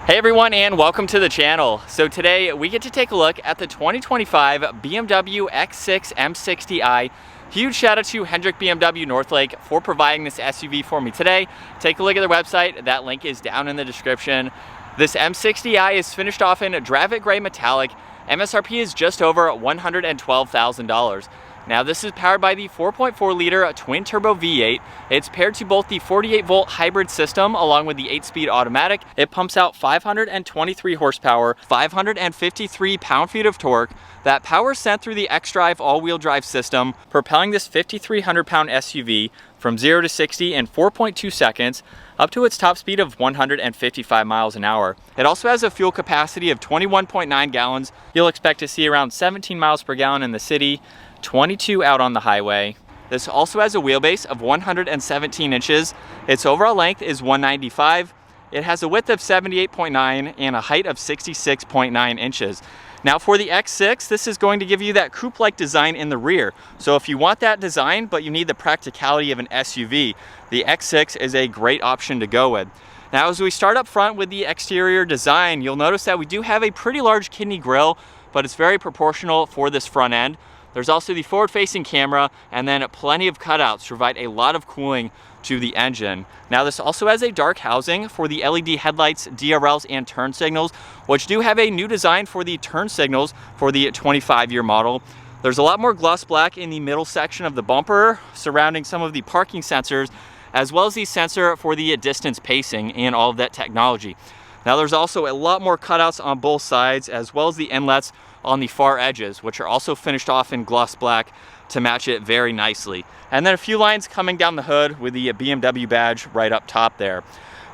Hey everyone, and welcome to the channel. So today we get to take a look at the 2025 BMW X6 M60i. Huge shout out to Hendrick BMW Northlake for providing this SUV for me today. Take a look at their website. That link is down in the description. This M60i is finished off in Dravit Grey Metallic. MSRP is just over $112,000. Now this is powered by the 4.4 liter twin turbo V8. It's paired to both the 48 volt hybrid system along with the 8-speed automatic. It pumps out 523 horsepower, 553 pound-feet of torque. That power is sent through the xDrive all-wheel drive system, propelling this 5,300 pound SUV from 0 to 60 in 4.2 seconds, up to its top speed of 155 miles an hour. It also has a fuel capacity of 21.9 gallons. You'll expect to see around 17 miles per gallon in the city, 22 out on the highway. This also has a wheelbase of 117 inches. Its overall length is 195. It has a width of 78.9 and a height of 66.9 inches. Now for the X6, this is going to give you that coupe-like design in the rear. So if you want that design, but you need the practicality of an SUV, the X6 is a great option to go with. Now as we start up front with the exterior design, you'll notice that we do have a pretty large kidney grille, but it's very proportional for this front end. There's also the forward-facing camera, and then plenty of cutouts to provide a lot of cooling to the engine. Now this also has a dark housing for the LED headlights, DRLs, and turn signals, which do have a new design for the turn signals for the 25-year model. There's a lot more gloss black in the middle section of the bumper, surrounding some of the parking sensors, as well as the sensor for the distance pacing and all of that technology. Now there's also a lot more cutouts on both sides, as well as the inlets on the far edges, which are also finished off in gloss black to match it very nicely. And then a few lines coming down the hood with the BMW badge right up top there.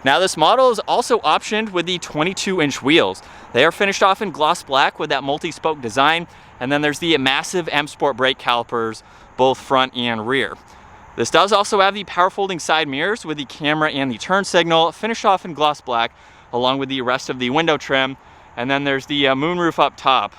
Now this model is also optioned with the 22-inch wheels. They are finished off in gloss black with that multi-spoke design, and then there's the massive M Sport brake calipers, both front and rear. This does also have the power folding side mirrors with the camera and the turn signal, finished off in gloss black, along with the rest of the window trim. And then there's the moonroof up top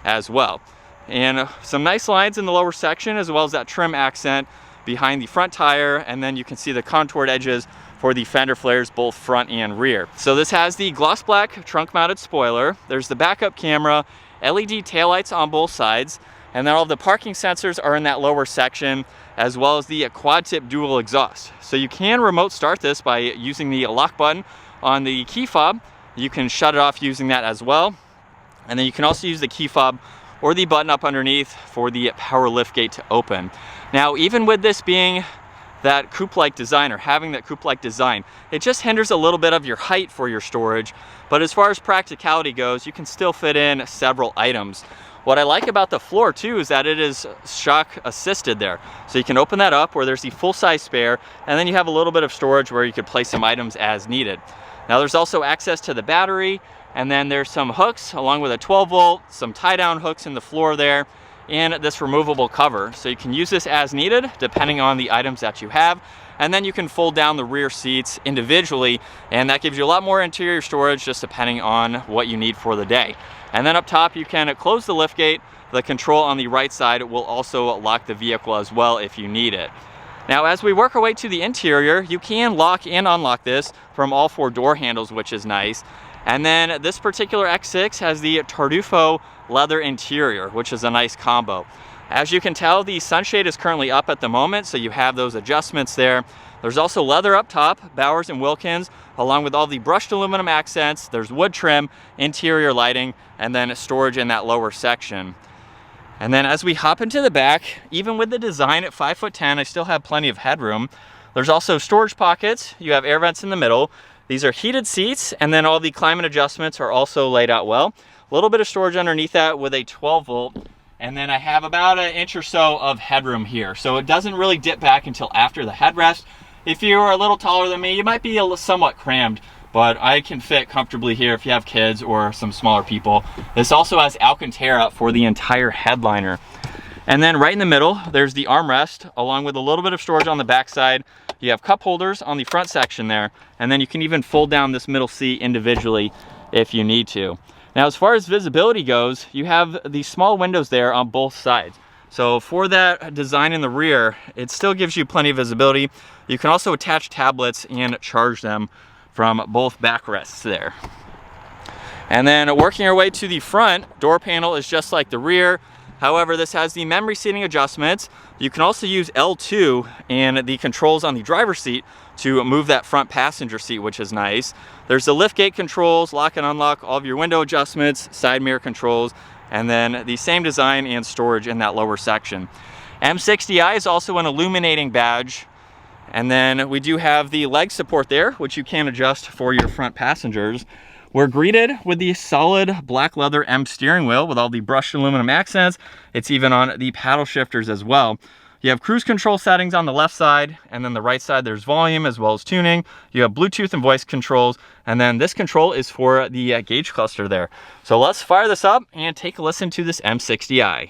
as well. And some nice lines in the lower section, as well as that trim accent behind the front tire. And then you can see the contoured edges for the fender flares, both front and rear. So this has the gloss black trunk mounted spoiler. There's the backup camera, LED taillights on both sides. And then all the parking sensors are in that lower section, as well as the quad tip dual exhaust. So you can remote start this by using the lock button on the key fob. You can shut it off using that as well. And then you can also use the key fob or the button up underneath for the power liftgate to open. Now, even with this being that coupe-like design, or having that coupe-like design, it just hinders a little bit of your height for your storage. But as far as practicality goes, you can still fit in several items. What I like about the floor too is that it is shock assisted there. So you can open that up where there's the full-size spare, and then you have a little bit of storage where you could place some items as needed. Now there's also access to the battery, and then there's some hooks along with a 12 volt, some tie down hooks in the floor there, and this removable cover. So you can use this as needed depending on the items that you have. And then you can fold down the rear seats individually, and that gives you a lot more interior storage just depending on what you need for the day. And then up top you can close the liftgate. The control on the right side will also lock the vehicle as well if you need it. Now as we work our way to the interior, you can lock and unlock this from all 4 door handles, which is nice. And then this particular X6 has the Tartufo leather interior, which is a nice combo. As you can tell, the sunshade is currently up at the moment, so you have those adjustments there. There's also leather up top, Bowers and Wilkins, along with all the brushed aluminum accents. There's wood trim, interior lighting, and then storage in that lower section. And then as we hop into the back, even with the design at 5'10", I still have plenty of headroom. There's also storage pockets. You have air vents in the middle. These are heated seats, and then all the climate adjustments are also laid out well. A little bit of storage underneath that with a 12 volt. And then I have about an inch or so of headroom here. So it doesn't really dip back until after the headrest. If you're a little taller than me, you might be somewhat crammed, but I can fit comfortably here if you have kids or some smaller people. This also has alcantara for the entire headliner. And then right in the middle, there's the armrest, along with a little bit of storage on the back side. You have cup holders on the front section there, and then you can even fold down this middle seat individually if you need to. Now, as far as visibility goes, you have these small windows there on both sides. So for that design in the rear, it still gives you plenty of visibility. You can also attach tablets and charge them from both backrests there. And then working our way to the front, door panel is just like the rear. However, this has the memory seating adjustments. You can also use L2 and the controls on the driver's seat to move that front passenger seat, which is nice. There's the liftgate controls, lock and unlock, all of your window adjustments, side mirror controls, and then the same design and storage in that lower section. M60i is also an illuminating badge. And then we do have the leg support there, which you can adjust for your front passengers. We're greeted with the solid black leather M steering wheel with all the brushed aluminum accents. It's even on the paddle shifters as well. You have cruise control settings on the left side, and then the right side there's volume as well as tuning. You have Bluetooth and voice controls, and then this control is for the gauge cluster there. So let's fire this up and take a listen to this M60i.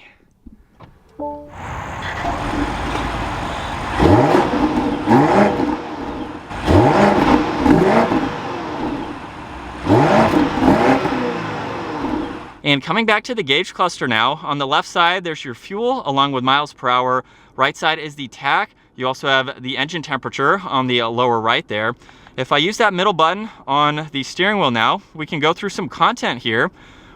And coming back to the gauge cluster now, on the left side, there's your fuel along with miles per hour. Right side is the tach. You also have the engine temperature on the lower right there. If I use that middle button on the steering wheel now, we can go through some content here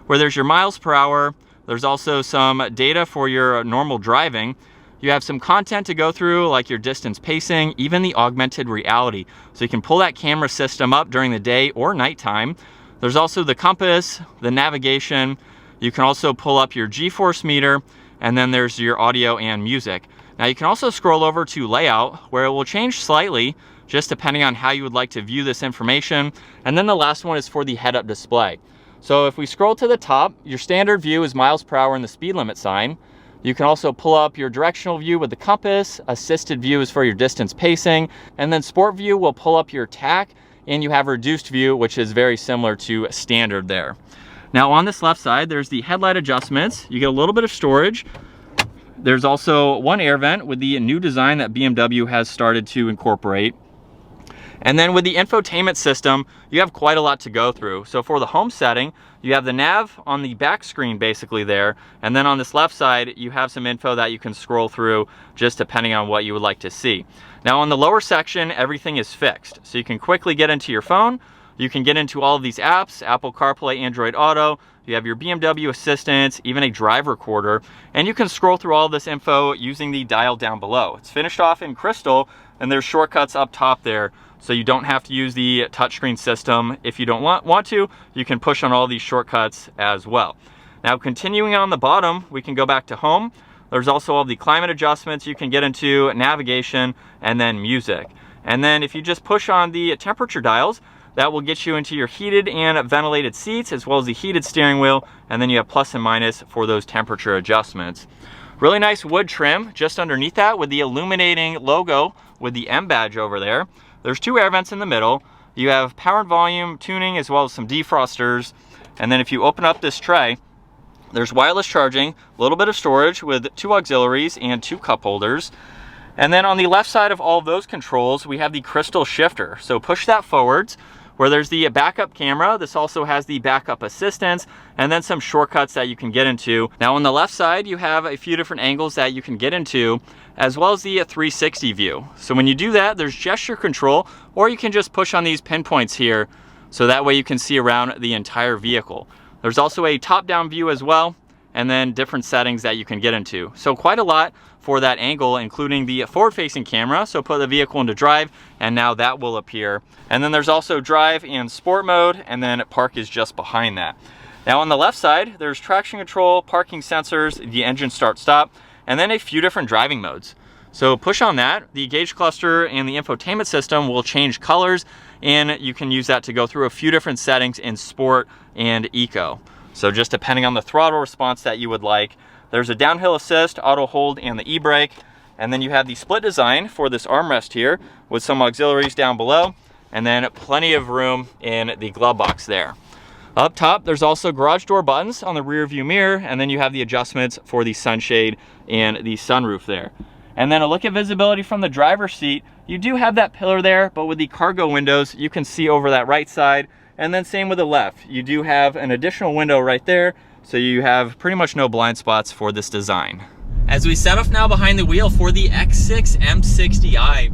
where there's your miles per hour. There's also some data for your normal driving. You have some content to go through like your distance pacing, even the augmented reality. So you can pull that camera system up during the day or nighttime. There's also the compass, the navigation. You can also pull up your G-force meter, and then there's your audio and music. Now you can also scroll over to layout, where it will change slightly, just depending on how you would like to view this information. And then the last one is for the head-up display. So if we scroll to the top, your standard view is miles per hour and the speed limit sign. You can also pull up your directional view with the compass, assisted view is for your distance pacing, and then sport view will pull up your tach, and you have reduced view, which is very similar to standard there. Now on this left side, there's the headlight adjustments. You get a little bit of storage. There's also one air vent with the new design that BMW has started to incorporate. And then with the infotainment system, you have quite a lot to go through. So for the home setting, you have the nav on the back screen basically there. And then on this left side, you have some info that you can scroll through just depending on what you would like to see. Now on the lower section, everything is fixed. So you can quickly get into your phone. You can get into all of these apps, Apple CarPlay, Android Auto. You have your BMW Assistant, even a drive recorder. And you can scroll through all of this info using the dial down below. It's finished off in crystal, and there's shortcuts up top there. So you don't have to use the touchscreen system. If you don't want to, you can push on all these shortcuts as well. Now continuing on the bottom, we can go back to home. There's also all the climate adjustments you can get into, navigation, and then music. And then if you just push on the temperature dials, that will get you into your heated and ventilated seats, as well as the heated steering wheel, and then you have plus and minus for those temperature adjustments. Really nice wood trim just underneath that with the illuminating logo with the M badge over there. There's two air vents in the middle. You have power and volume tuning as well as some defrosters. And then if you open up this tray, there's wireless charging, a little bit of storage with two auxiliaries and two cup holders. And then on the left side of all of those controls, we have the crystal shifter. So push that forwards where there's the backup camera. This also has the backup assistance and then some shortcuts that you can get into. Now on the left side, you have a few different angles that you can get into, as well as the 360 view. So when you do that, there's gesture control, or you can just push on these pinpoints here, so that way you can see around the entire vehicle. There's also a top-down view as well, and then different settings that you can get into. So quite a lot for that angle, including the forward-facing camera. So put the vehicle into drive, and now that will appear. And then there's also drive and sport mode, and then park is just behind that. Now on the left side, there's traction control, parking sensors, the engine start-stop, and then a few different driving modes. So push on that, the gauge cluster and the infotainment system will change colors, and you can use that to go through a few different settings in sport and eco. So just depending on the throttle response that you would like. There's a downhill assist, auto hold, and the e-brake. And then you have the split design for this armrest here with some auxiliaries down below, and then plenty of room in the glove box there. Up top, there's also garage door buttons on the rear view mirror, and then you have the adjustments for the sunshade and the sunroof there. And then a look at visibility from the driver's seat. You do have that pillar there, but with the cargo windows, you can see over that right side. And then same with the left. You do have an additional window right there, so you have pretty much no blind spots for this design. As we set off now behind the wheel for the X6 M60i,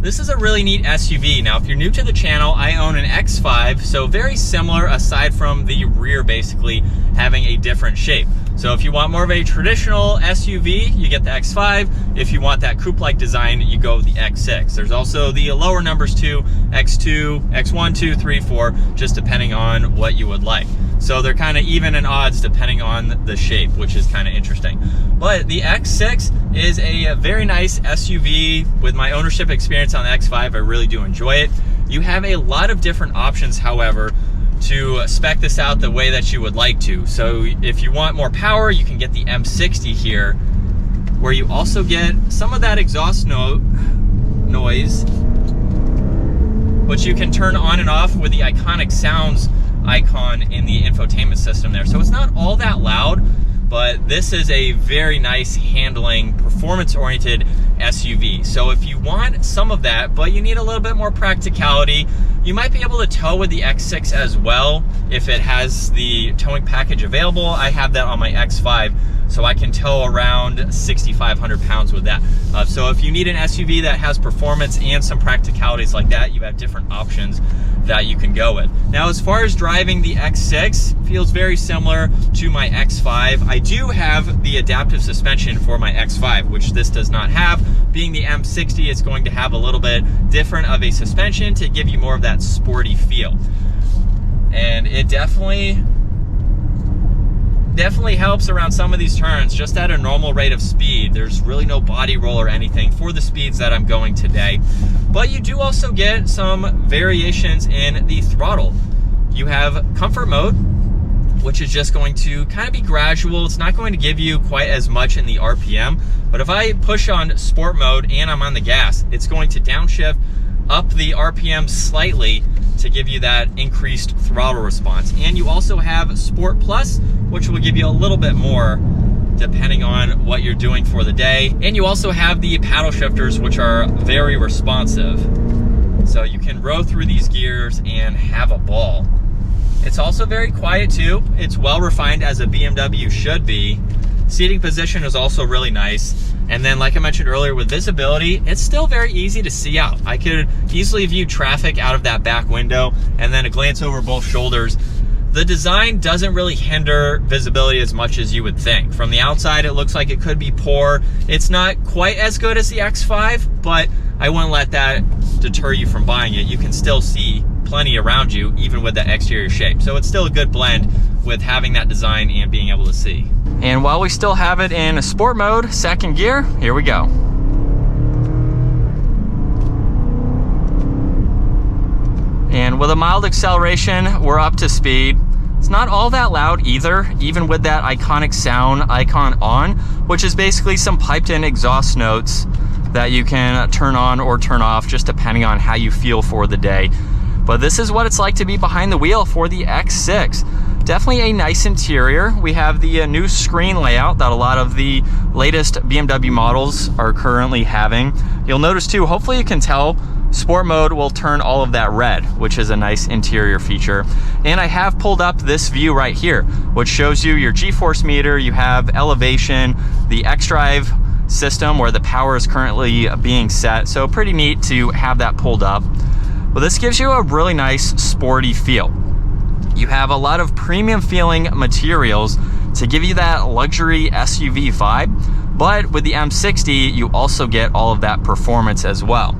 This is a really neat SUV. Now, if you're new to the channel, I own an X5, so very similar aside from the rear basically having a different shape. So if you want more of a traditional SUV, you get the X5. If you want that coupe-like design, you go with the X6. There's also the lower numbers too, X2, X1, 2, 3, 4, just depending on what you would like. So they're kind of even in odds depending on the shape, which is kind of interesting. But the X6 is a very nice SUV. With my ownership experience on the X5, I really do enjoy it. You have a lot of different options, however, to spec this out the way that you would like to. So if you want more power, you can get the M60 here, where you also get some of that exhaust noise, which you can turn on and off with the iconic sounds icon in the infotainment system there. So it's not all that loud, but this is a very nice handling, performance-oriented SUV. So if you want some of that, but you need a little bit more practicality, you might be able to tow with the X6 as well if it has the towing package available. I have that on my X5, so I can tow around 6,500 pounds with that. So if you need an SUV that has performance and some practicalities like that, you have different options that you can go with. Now, as far as driving the X6, feels very similar to my X5. I do have the adaptive suspension for my X5, which this does not have. Being the M60, it's going to have a little bit different of a suspension to give you more of that sporty feel. And it definitely helps around some of these turns, just at a normal rate of speed. There's really no body roll or anything for the speeds that I'm going today. But you do also get some variations in the throttle. You have comfort mode, which is just going to kind of be gradual. It's not going to give you quite as much in the RPM. But if I push on sport mode and I'm on the gas, it's going to downshift up the RPM slightly to give you that increased throttle response. And you also have Sport Plus, which will give you a little bit more depending on what you're doing for the day. And you also have the paddle shifters, which are very responsive. So you can row through these gears and have a ball. It's also very quiet too. It's well refined as a BMW should be. Seating position is also really nice. And then, like I mentioned earlier, with visibility, it's still very easy to see out. I could easily view traffic out of that back window and then a glance over both shoulders. The design doesn't really hinder visibility as much as you would think. From the outside, it looks like it could be poor. It's not quite as good as the X5, but I wouldn't let that deter you from buying it. You can still see plenty around you, even with that exterior shape. So it's still a good blend with having that design and being able to see. And while we still have it in sport mode, second gear, here we go. And with a mild acceleration, we're up to speed. It's not all that loud either, even with that iconic sound icon on, which is basically some piped in exhaust notes that you can turn on or turn off just depending on how you feel for the day. But this is what it's like to be behind the wheel for the X6. Definitely a nice interior. We have the new screen layout that a lot of the latest BMW models are currently having. You'll notice too, hopefully you can tell, sport mode will turn all of that red, which is a nice interior feature. And I have pulled up this view right here, which shows you your G-force meter, you have elevation, the xDrive system where the power is currently being set. So pretty neat to have that pulled up. Well, this gives you a really nice sporty feel. You have a lot of premium feeling materials to give you that luxury SUV vibe, but with the M60, you also get all of that performance as well.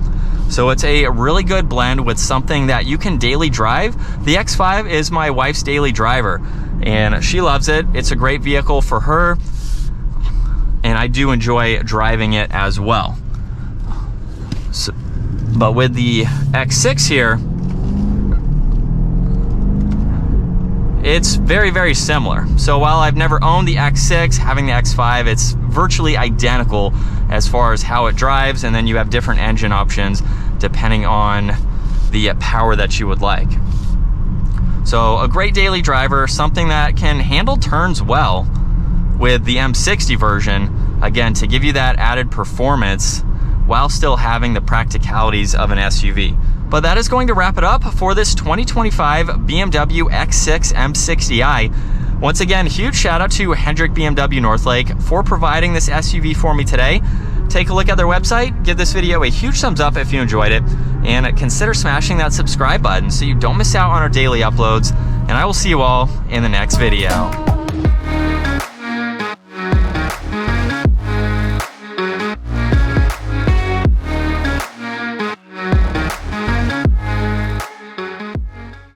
So it's a really good blend with something that you can daily drive. The X5 is my wife's daily driver, and she loves it. It's a great vehicle for her, and I do enjoy driving it as well. But with the X6 here, it's very, very similar. So while I've never owned the X6, having the X5, it's virtually identical as far as how it drives, and then you have different engine options depending on the power that you would like. So a great daily driver, something that can handle turns well with the M60 version, again, to give you that added performance while still having the practicalities of an SUV. But that is going to wrap it up for this 2025 BMW X6 M60i. Once again, huge shout out to Hendrick BMW Northlake for providing this SUV for me today. take a look at their website, give this video a huge thumbs up if you enjoyed it, and consider smashing that subscribe button so you don't miss out on our daily uploads, and I will see you all in the next video.